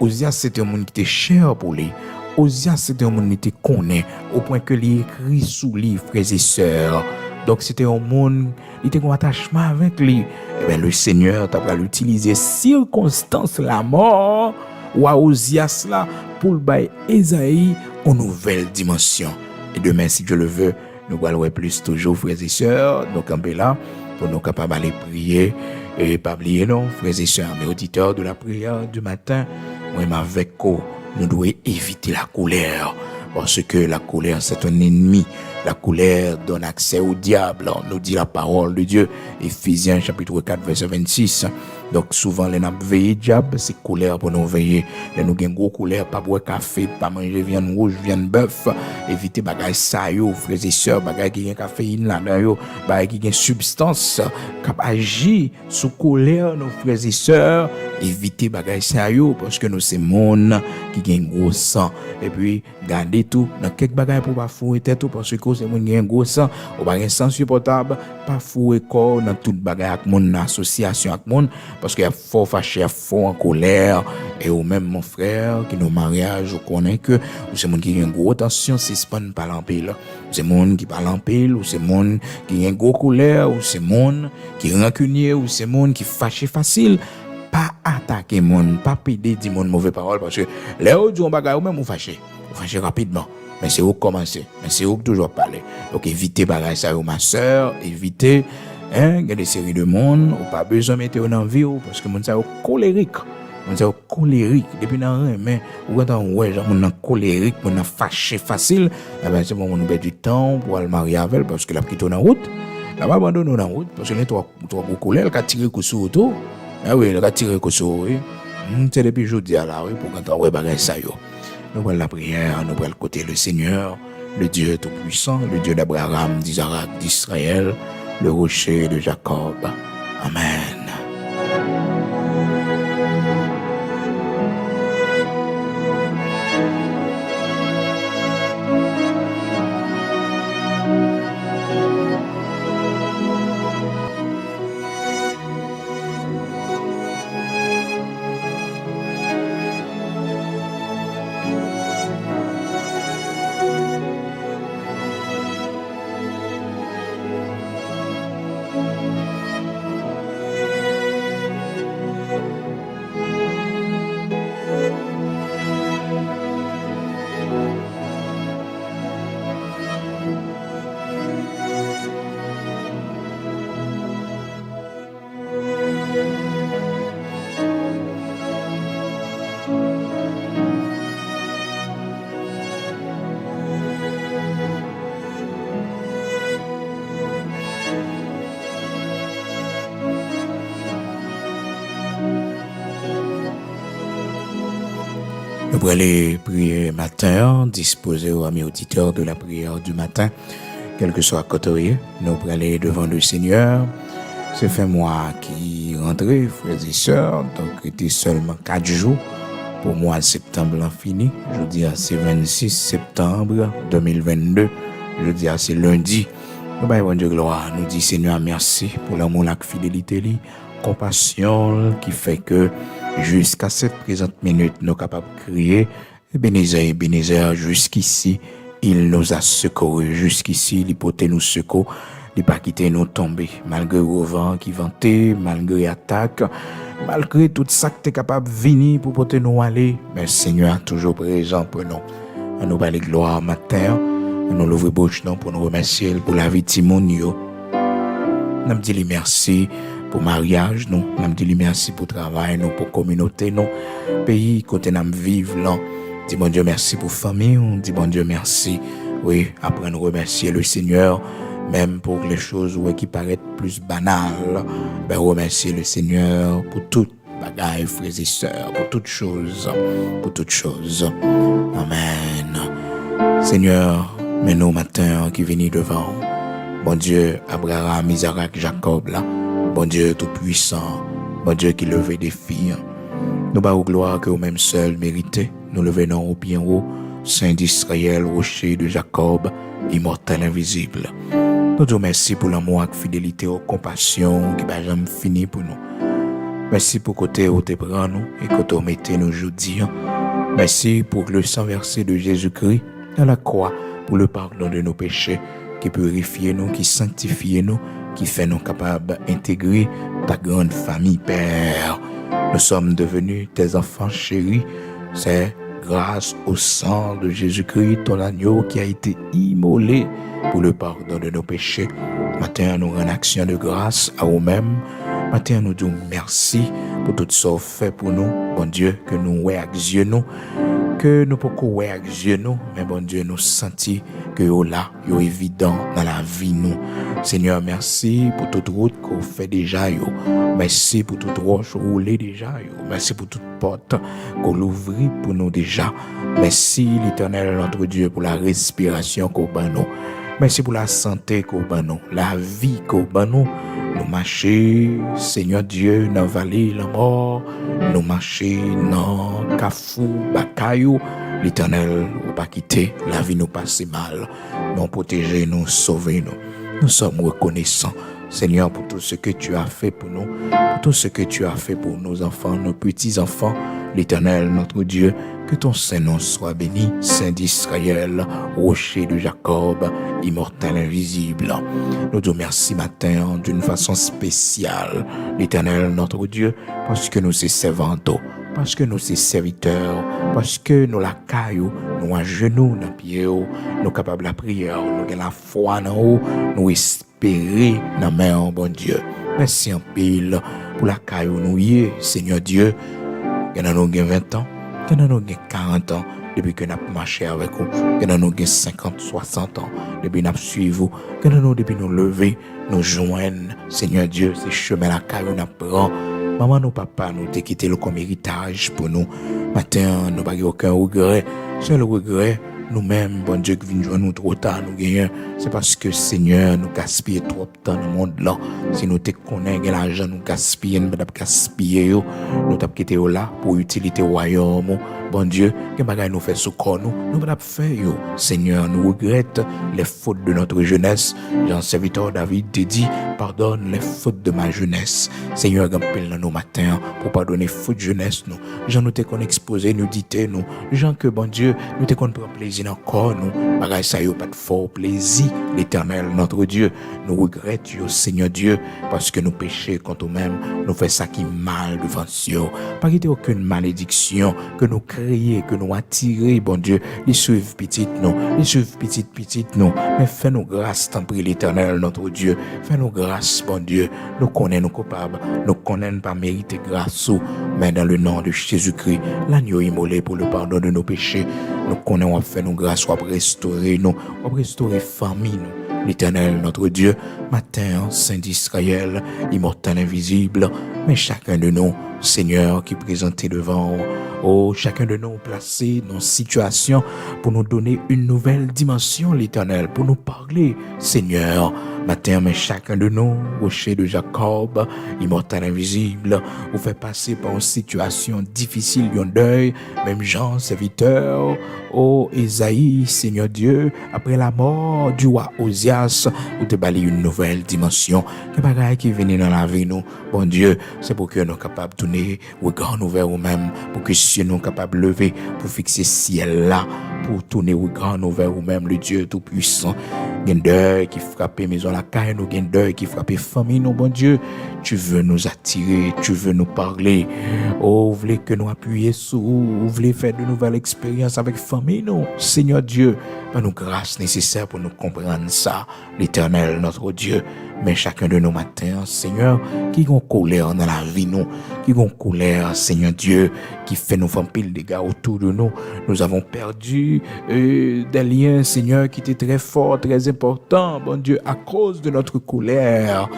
Osias c'était un monde qui était cher pour lui. Osias c'était un monde qui était connu au point que il écrit sous lui, frères et sœurs. Donc c'était un monde, il était en attachement avec lui. Et bien le Seigneur t'a l'utiliser circonstance la mort ou Osias là pour le bail Esaïe en nouvelle dimension. Et demain si Dieu le veut, nous allons plus toujours frères et sœurs, nous camper là pour nous capables d'aller prier et pas oublier non frères et sœurs, mes auditeurs de la prière du matin, moi avec vous, nous devons éviter la colère. Parce que la colère, c'est un ennemi. La colère donne accès au diable. On nous dit la parole de Dieu. Éphésiens chapitre 4, verset 26. Donc souvent, les nous veillent diable, c'est colère pour nous veiller. Les nous avons gros colère, pas boire café, pas manger viande rouge, viande bœuf. Éviter bagay ça yo, frères et sœurs, bagay qui ont caféine là-dedans yo, bagay qui ont substance, qui agit sous colère, nos frères et sœurs. Éviter bagay ça yo, parce que nous c'est monde qui ont gros sang. Et puis, gardez tout, dans quelques bagages pour pas fouer tête tout, parce que c'est mon qui a un gros sang, ou pas un sang supportable, pas fouer corps dans toute bagaille avec mon association avec mon, parce qu'il y a fort fâché, fort en colère, et ou même mon frère, qui nous mariage, ou connaît que, ou c'est mon qui a une grosse tension, si c'est pas une parle en pile, ou c'est mon qui parle en pile, ou c'est mon qui a une grosse colère, ou c'est mon qui est rancunier, ou c'est mon qui fâché facile. Pas attaquer mon, pas péder dire mon mauvaise parole, parce que les autres disent bagaille ou même vous fâchez rapidement, mais c'est où commencer, mais c'est où toujours parler. Donc évitez bagaille ça ma sœur, évitez il y a des séries de monde, ou pas besoin de mettre en vie, parce que mon ça colérique, depuis dans rien, mais ou quand on ouais genre mon colérique, mon fâché facile, eh ben c'est bon on perd du temps pour aller marier avec, parce que la petite en route, la va abandonner en route, parce que les trois colère qui tirer coup sur auto. Ah oui, il a tiré que ça, oui. C'est depuis jeudi à la, oui, pour quand on regarde ça, yo. Nous voyons la prière, nous voyons le côté le Seigneur, le Dieu Tout-Puissant, le Dieu d'Abraham, d'Isaac, d'Israël, le rocher de Jacob. Amen. Nous allons aller prier matin, disposer aux amis auditeurs de la prière du matin, quel que soit côté, nous allons aller devant le Seigneur. C'est fin mois qui rentrait, frères et sœurs, donc c'était seulement 4 jours pour mois de septembre en fini. Je dis c'est 26 septembre 2022. Je dis c'est lundi. Nous allons Dieu gloire. Nous dit Seigneur merci pour l'amour, la fidélité, compassion qui fait que jusqu'à cette présente minute, nous sommes capables de crier Ebenezer, jusqu'ici, il nous a secourus. Jusqu'ici, il peut nous secours. de pas quitter nous tomber, malgré le vent qui ventait, malgré l'attaque, malgré tout ça que tu es capable de venir pour porter nous aller. Mais Seigneur, toujours présent pour nous. À nous parler gloire matin, à nous l'ouvrir bouche pour nous remercier pour la vie de Timonio. Nous disons merci pour mariage, nous disons merci pour travail, nous pour communauté, nous pays côté nous vivre là. Dis bon Dieu merci pour famille, on dit bon Dieu merci. Oui, après nous remercier le Seigneur, même pour les choses qui paraissent plus banales, ben remercier le Seigneur pour toutes bagailles, frères et sœurs, pour toutes choses, Amen. Seigneur, mais nous matin qui venons devant, bon Dieu, Abraham, Isaac, Jacob là, bon Dieu tout puissant, bon Dieu qui levait des filles. Nous bas gloire que vous-même seul méritez. Nous le venons au bien haut, Saint d'Israël, rocher de Jacob, immortel invisible. Nous te remercions pour l'amour et la fidélité, la compassion qui va jamais finir pour nous. Merci pour côté où tu prends nous et que tu mettez nous aujourd'hui. Merci pour le sang versé de Jésus-Christ à la croix pour le pardon de nos péchés qui purifie nous, qui sanctifie nous, qui fait nous capables d'intégrer ta grande famille, Père. Nous sommes devenus tes enfants chéris. C'est grâce au sang de Jésus-Christ, ton agneau qui a été immolé pour le pardon de nos péchés. Matin, nous rendons action de grâce à nous-mêmes. Matin, nous disons merci pour tout ça fait pour nous. Bon Dieu, que nous voyons avec yeux nous, que nous pouvons voir avec yeux nous, mais bon Dieu, nous sentons que là, c'est évident dans la vie nous. Seigneur, merci pour toute route qu'on fait déjà. Merci pour toute roche roulée déjà. Merci pour toute porte qu'on l'ouvre pour nous déjà. Merci l'Éternel, notre Dieu, pour la respiration qu'on bat nous. Merci pour la santé qu'on bat nous, la vie qu'on bat nous. Nous marcher, Seigneur Dieu, dans la vallée la mort. Nous marcher dans Kafou, Bakayou. L'Éternel, ou pas quitter, la vie nous passe mal. Nous protéger, nous sauver nous. Nous sommes reconnaissants, Seigneur, pour tout ce que tu as fait pour nous, pour tout ce que tu as fait pour nos enfants, nos petits-enfants. L'Éternel, notre Dieu, que ton Saint-Nom soit béni, Saint d'Israël, rocher de Jacob, immortel invisible. Nous te remercions matin d'une façon spéciale, l'Éternel, notre Dieu, parce que nous sommes servants, parce que nous sommes serviteurs, parce que nous la caillou, nous à genoux, dans pied, nous capables de la prière, nous avons la foi dans haut, nous espérer dans main, bon Dieu. Merci en pile pour la caillou, nous y est, Seigneur Dieu. Il y en a nous 20 ans, il y en a nous 40 ans, depuis que nous avons marché avec vous. Il y en a nous 50, 60 ans, depuis que nous suivons vous. Il y en a nous depuis nous lever, nous joindre, Seigneur Dieu, ces chemins la caillou nous prend. Maman, nos papas, nous t'ai quitté comme héritage pour nous. Matin, nous n'avons aucun regret. Seul regret, nous-mêmes, bon Dieu, qui vient joindre nous trop tard, nous gagnons. C'est parce que, Seigneur, nous gaspillons trop de temps dans le monde là. Si nous te connaissons l'argent, nous gaspillons, nous avons gaspillé, nous avons quitté là pour utilité royaume. Bon Dieu, que bagaille nous fait sous corps nous avons fait, Seigneur, nous regrettons les fautes de notre jeunesse. Jean serviteur David te dit, pardonne les fautes de ma jeunesse. Seigneur, gampel dans nos matins pour pardonner fautes de jeunesse nous. Jean nous te qu'on exposé, nous dit nous. Jean que bon Dieu, nous te qu'on prend plaisir encore nous. Bagaille ça yo pas de fort plaisir. L'Éternel, notre Dieu, nous regrettons, Seigneur Dieu, parce que nous péchons contre nous-mêmes, nous faisons ça qui est mal devant Dieu. Pas qu'il y ait aucune malédiction que nous créer, que nous attirer, bon Dieu, les suivre petite nous, nous, mais fais-nous grâce, tant pis l'Éternel, notre Dieu, fais-nous grâce, bon Dieu, nous connaissons nos coupables, nous connaissons pas mériter grâce, mais dans le nom de Jésus-Christ, l'agneau immolé pour le pardon de nos péchés, nous connaissons, fais-nous grâce, soit restaurer nous, restaurer famille nous, l'Éternel, notre Dieu, matin, Saint d'Israël, immortel invisible, mais chacun de nous, Seigneur, qui présentait devant, chacun de nous placé dans une situation pour nous donner une nouvelle dimension, l'Éternel, pour nous parler, Seigneur, matin, mais chacun de nous, rocher de Jacob, immortel invisible, vous fait passer par une situation difficile, un deuil, même Jean, serviteur, Esaïe, Seigneur Dieu, après la mort du roi Osias, vous te balayez une nouvelle dimension, que bagaille qui venait dans la vie, nous, bon Dieu, c'est pour que nous sommes capables de tourner, regard ouvert nous-mêmes, pour que si nous sommes capables de lever, pour fixer ciel là, pour tourner au grand nous vers vous-même, le Dieu Tout-Puissant. Gen deuil qui frappe maison la caille, nous gen deuil qui frappe famille, nous, bon Dieu. Tu veux nous attirer, tu veux nous parler. Oh, vous voulez que nous appuyions sur vous, vous voulez faire de nouvelles expériences avec famille, nous. Seigneur Dieu, fais-nous grâce nécessaire pour nous comprendre ça, l'Éternel, notre Dieu. Mais chacun de nos matins, Seigneur, qui ont colère dans la vie, nous, qui ont colère, Seigneur Dieu, qui fait nous faire pile de dégâts autour de nous. Nous avons perdu des liens, Seigneur, qui étaient très forts, très importants, bon Dieu, à cause de notre colère,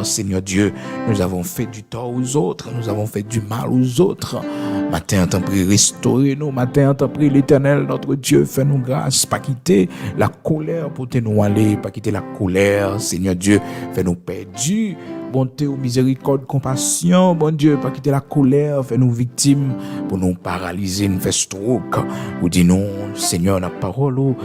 Seigneur Dieu. Nous avons fait du tort aux autres, nous avons fait du mal aux autres. Matin, t'en prie, restaurez-nous. Matin, t'en prie, l'Éternel, notre Dieu, fais-nous grâce, pas quitter la colère pour te nous aller, pas quitter la colère, Seigneur Dieu, fais-nous perdus. Bonté ou miséricorde, compassion, bon Dieu, pas quitter la colère, fais-nous victimes, pour nous paralyser, nous faire stroke. Ou dis non, Seigneur, la parole,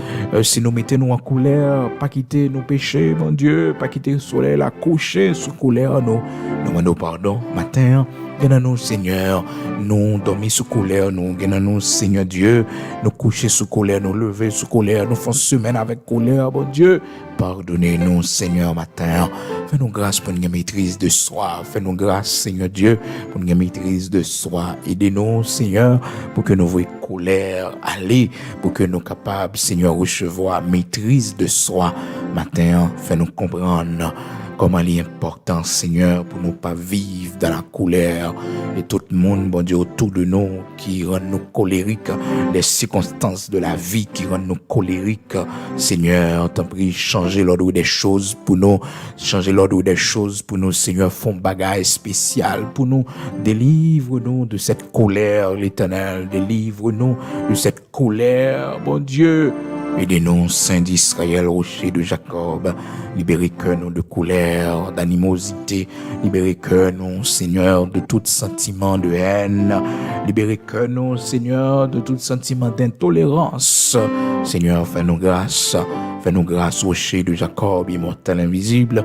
si nous mettons en colère, pas quitter nos péchés, mon Dieu, pas quitter le soleil, la coucher sous colère, nous demandons pardon, matin. Gagnons-nous, Seigneur, nous dormir sous colère, nous gagnons-nous, Seigneur Dieu, nous coucher sous colère, nous lever sous colère, nous faisons semaine avec colère, bon Dieu. Pardonnez-nous, Seigneur, matin. Fais-nous grâce pour une maîtrise de soi. Fais-nous grâce, Seigneur Dieu, pour une maîtrise de soi. Aidez-nous, Seigneur, pour que nous voyions colère aller, pour que nous capables, Seigneur, recevoir maîtrise de soi. Matin, fais-nous comprendre comment il est important, Seigneur, pour nous pas vivre dans la colère. Et tout le monde, bon Dieu, autour de nous, qui rend nous colériques, les circonstances de la vie qui rendent nous colériques. Seigneur, t'en prie, changer l'ordre des choses pour nous. Changer l'ordre des choses pour nous, Seigneur, font bagaille spécial pour nous. Délivre-nous de cette colère, l'Éternel. Délivre-nous de cette colère, bon Dieu. Aidez-nous, Saint d'Israël, rocher de Jacob. Libérez que nous de colère, d'animosité. Libérez que nous, Seigneur, de tout sentiment de haine. Libérez que nous, Seigneur, de tout sentiment d'intolérance. Seigneur, fais-nous grâce, rocher de Jacob, immortel, invisible,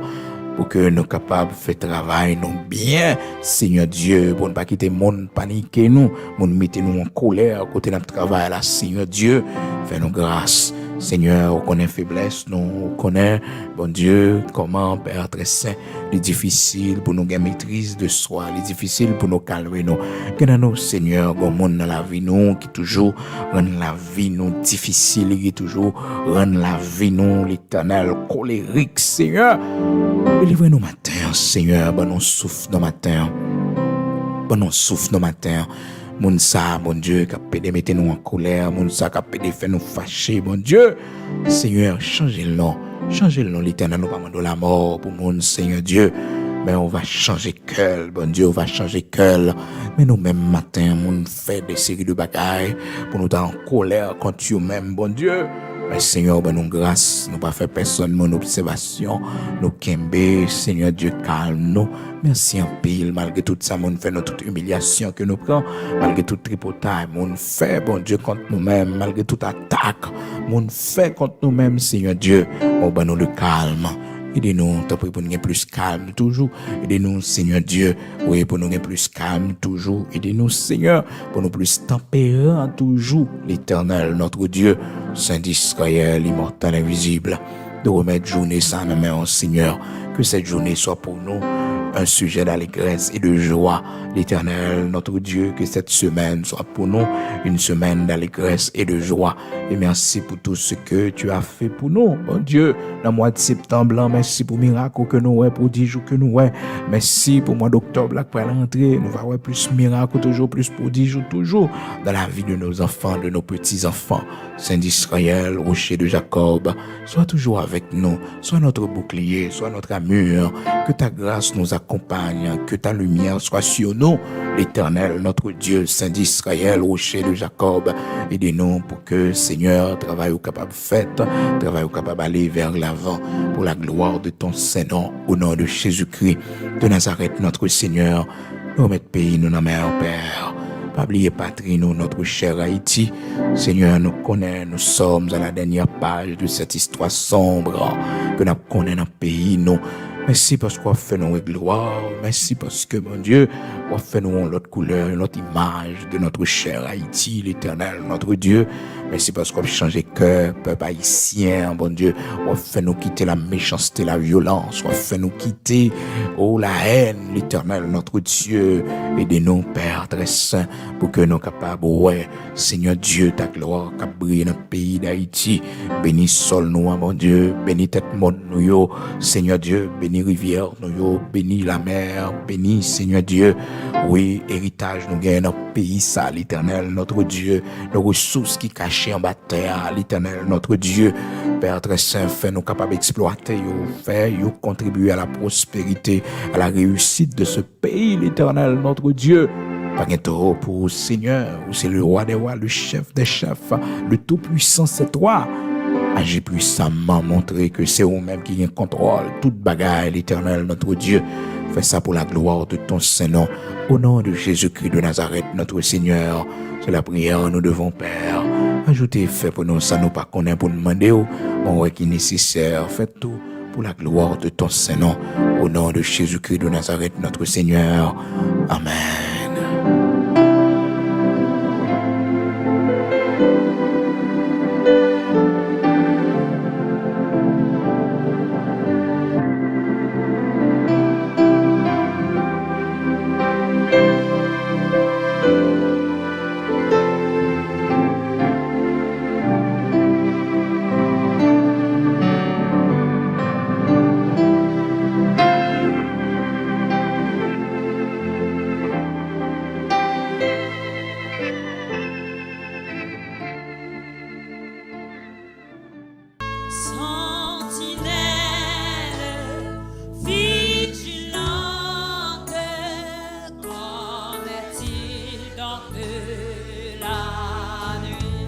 pour que nous capables de faire travail nous bien, Seigneur Dieu, pour ne pas quitter le monde, paniquer nous, pour nous mettre nous en colère, côté notre travail là, Seigneur Dieu, fais-nous grâce. Seigneur, on connaît faiblesse, nous, on connaît, bon Dieu, comment, Père très saint, les difficiles pour nous gagner maîtrise de soi, les difficiles pour nous calmer, nous. Que dans nous, Seigneur, qu'on monde dans la vie, nous, qui toujours rend la vie, nous, difficile, qui toujours rend la vie, nous, l'Éternel, colérique, Seigneur. Délivrez-nous matin, Seigneur, bon, on souffle nos matins. Bon, on souffle nos matins. Moun sa, bon Dieu, qui a pédé mettre nous en colère, moun sa qui a pédé fait nous fâcher, bon Dieu. Seigneur, changez le nom, l'Éternel, nous pas demander la mort pour moun, Seigneur Dieu. Mais on va changer cœur, bon Dieu, on va changer cœur. Mais nous même matin, moun fait des séries de bagailles pour nous en colère contre nous-mêmes, bon Dieu. Mais Seigneur, ben nous grâce, nous pas fait personne mon observation, nous kembe, Seigneur Dieu calme nous. Merci en pile, malgré tout ça, nous fait notre humiliation que nous prenons, malgré tout tripotage, nous fait, bon Dieu, contre nous-mêmes, malgré toute attaque, nous fait contre nous-mêmes, Seigneur Dieu, oh ben nous le calme. Aidez-nous, t'as pris pour nous plus calme toujours. Aidez-nous, Seigneur Dieu, oui, pour nous plus calme toujours. Aidez-nous, Seigneur, pour nous plus tempérants toujours. L'Éternel, notre Dieu, Saint d'Israël, immortel, invisible, de remettre journée sans la main au Seigneur. Que cette journée soit pour nous un sujet d'allégresse et de joie. L'Éternel, notre Dieu, que cette semaine soit pour nous une semaine d'allégresse et de joie. Et merci pour tout ce que tu as fait pour nous, mon Dieu. Dans le mois de septembre, merci pour le miracle que nous avons, prodige que nous avons. Merci pour le mois d'octobre, là, pour l'entrée. Nous allons avoir plus de miracles, toujours plus prodige, toujours dans la vie de nos enfants, de nos petits-enfants. Saint d'Israël, rocher de Jacob, sois toujours avec nous. Sois notre bouclier, sois notre armure. Que ta grâce nous accompagne, que ta lumière soit sur nous. L'Éternel, notre Dieu, Saint d'Israël, rocher de Jacob, aidez-nous pour que, Seigneur, travail au capable fait, travail au capable aller vers l'avant, pour la gloire de ton Saint-Nom, au nom de Jésus-Christ, de Nazareth, notre Seigneur. Nous remettons pays, nous, nos mères, Père. Pas oublier, patrie, nous, notre cher Haïti. Seigneur, nous connaissons, nous sommes à la dernière page de cette histoire sombre que nous connaissons dans le pays, nous. Merci parce qu'on fait nous gloire. Merci parce que, mon Dieu, on fait nous l'autre couleur, l'autre image de notre cher Haïti, l'Éternel, notre Dieu. Merci parce qu'on a changé cœur, peuple haïtien, bon Dieu. On fait nous quitter la méchanceté, la violence. On fait nous quitter, oh, la haine, l'Éternel, notre Dieu. Aidez-nous, Père très saint, pour que nous capables, ouais, Seigneur Dieu, ta gloire, qui brille dans le pays d'Haïti. Bénis sol nous, mon Dieu. Bénis tête monde nous, yo. Seigneur Dieu, bénis rivière nous, yo. Bénis la mer. Bénis, Seigneur Dieu. Oui, héritage nous gagne dans le pays, ça, l'Éternel, notre Dieu. Nos ressources qui cachées en bas de terre, l'Éternel, notre Dieu. Père très saint, fais nous capables d'exploiter, yo. Fais, yo, contribuer à la prospérité, à la réussite de ce pays, l'Éternel, notre Dieu. Pas trop pour Seigneur, c'est le roi des rois, le chef des chefs, le tout-puissant, c'est toi. Agis puissamment, montrer que c'est vous-même qui contrôle toute bagaille, l'Éternel, notre Dieu. Fais ça pour la gloire de ton Saint-Nom. Au nom de Jésus-Christ de Nazareth, notre Seigneur, c'est la prière nous devons, Père. Ajoutez, fait pour nous, ça nous pas connaît pour nous demander, on voit qu'il est nécessaire. Faites tout pour la gloire de ton Saint-Nom. Au nom de Jésus-Christ de Nazareth, notre Seigneur. Amen. Sans